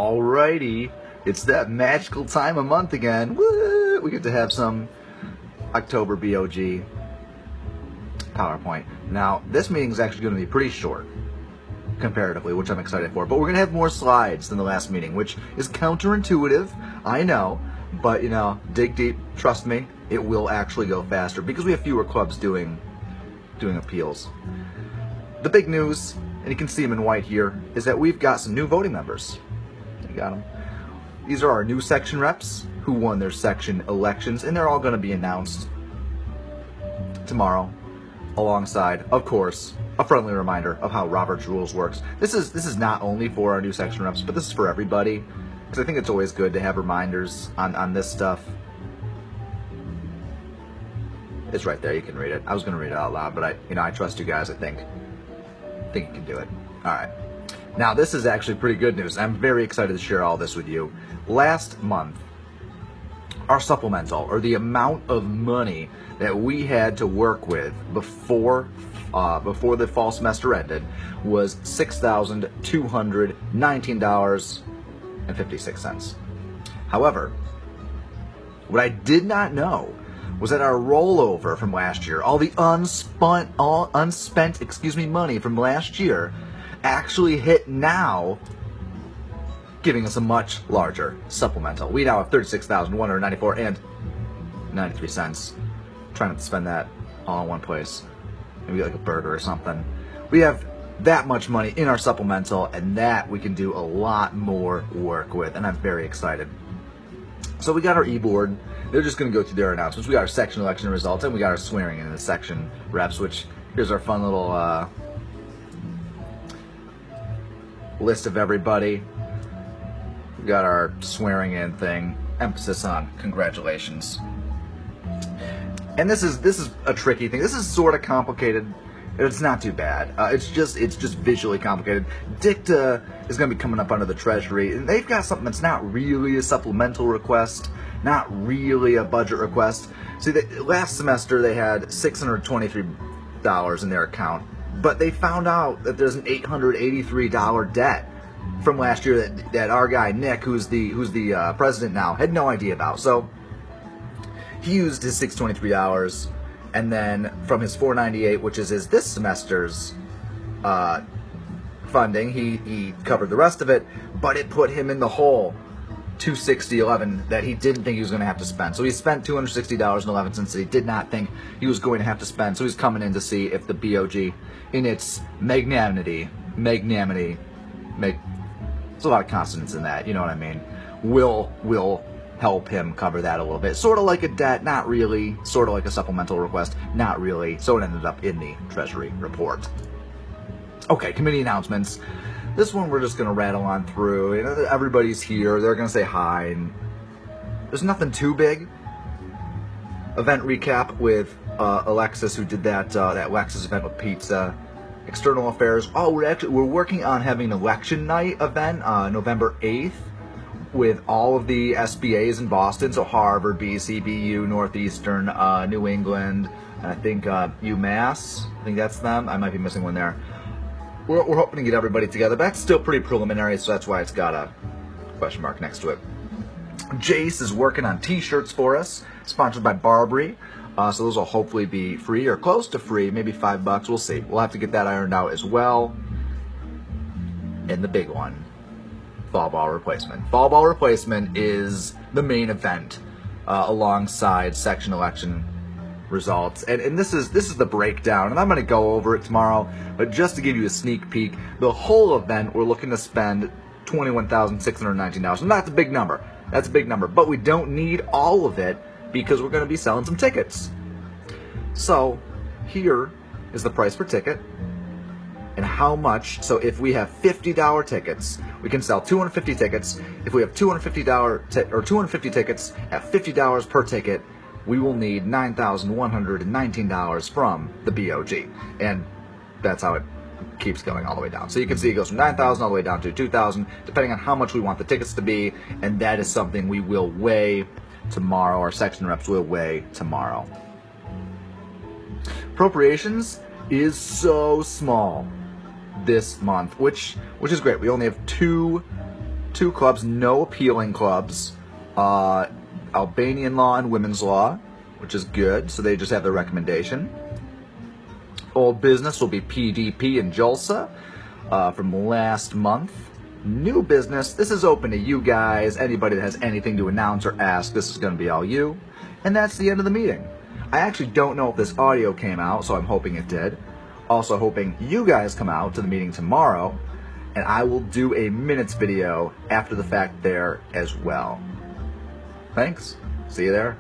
Alrighty, it's that magical time of month again. Woo! We get to have some October BOG PowerPoint. Now, this meeting is actually going to be pretty short, comparatively, which I'm excited for. But we're going to have more slides than the last meeting, which is counterintuitive, I know. But, you know, dig deep, trust me, it will actually go faster because we have fewer clubs doing appeals. The big news, and you can see them in white here, is that we've got some new voting members. You got them. These are our new section reps who won their section elections, and they're all going to be announced tomorrow, alongside, of course, a friendly reminder of how Robert's Rules works. This is not only for our new section reps, but this is for everybody, because I think it's always good to have reminders on this stuff. It's right there. You can read it. I was going to read it out loud, but I trust you guys. I think you can do it. All right. Now, this is actually pretty good news. I'm very excited to share all this with you. Last month, our supplemental, or the amount of money that we had to work with before the fall semester ended, was $6,219.56. However, what I did not know was that our rollover from last year, all the unspent money from last year, actually hit now, giving us a much larger supplemental. We now have $36,194.93. Trying not to spend that all in one place. Maybe like a burger or something. We have that much money in our supplemental, and that we can do a lot more work with, and I'm very excited. So we got our e-board. They're just going to go through their announcements. We got our section election results, and we got our swearing in the section reps, which here's our fun little list of everybody. We got our swearing in thing. Emphasis on congratulations. And this is a tricky thing. This is sort of complicated. It's not too bad. It's just visually complicated. Dicta is going to be coming up under the Treasury, and they've got something that's not really a supplemental request, not really a budget request. See, last semester they had $623 in their account, but they found out that there's an $883 debt from last year that our guy Nick, who's the president now, had no idea about. So he used his $623. And then from his $498, which is this semester's funding, he covered the rest of it, but it put him in the hole, $260.11, that he didn't think he was going to have to spend. So he spent $260.11 that he did not think he was going to have to spend. So he's coming in to see if the BOG, in its magnanimity, there's a lot of consonants in that, you know what I mean, will help him cover that a little bit. Sort of like a debt, not really. Sort of like a supplemental request, not really. So it ended up in the Treasury report. Okay, committee announcements. This one we're just going to rattle on through. You know, everybody's here. They're going to say hi. And there's nothing too big. Event recap with Alexis, who did that Lexus event with pizza. External affairs. Oh, we're working on having an election night event November 8th. With all of the SBAs in Boston, so Harvard, BC, BU, Northeastern, New England, and I think UMass. I think that's them. I might be missing one there. We're hoping to get everybody together, but that's still pretty preliminary, so that's why it's got a question mark next to it. Jace is working on t-shirts for us, sponsored by Barbary. So those will hopefully be free or close to free, maybe $5. We'll see. We'll have to get that ironed out as well. And the big one, fall ball replacement. Fall ball replacement is the main event alongside section election results, and this is the breakdown, and I'm going to go over it tomorrow, but just to give you a sneak peek, the whole event we're looking to spend $21,619, and that's a big number. That's a big number, but we don't need all of it because we're going to be selling some tickets. So here is the price per ticket. And how much, so if we have $50 tickets, we can sell 250 tickets. If we have $250 tickets at $50 per ticket, we will need $9,119 from the BOG. And that's how it keeps going all the way down. So you can see it goes from $9,000 all the way down to $2,000, depending on how much we want the tickets to be. And that is something we will weigh tomorrow. Our section reps will weigh tomorrow. Appropriations is so small this month, which is great. We only have two 2 clubs, no appealing clubs. Albanian law and women's law, which is good, so they just have their recommendation. Old business will be PDP and JULSA from last month. New business, this is open to you guys. Anybody that has anything to announce or ask, this is going to be all you. And that's the end of the meeting. I actually don't know if this audio came out, so I'm hoping it did. Also hoping you guys come out to the meeting tomorrow, and I will do a minutes video after the fact there as well. Thanks. See you there.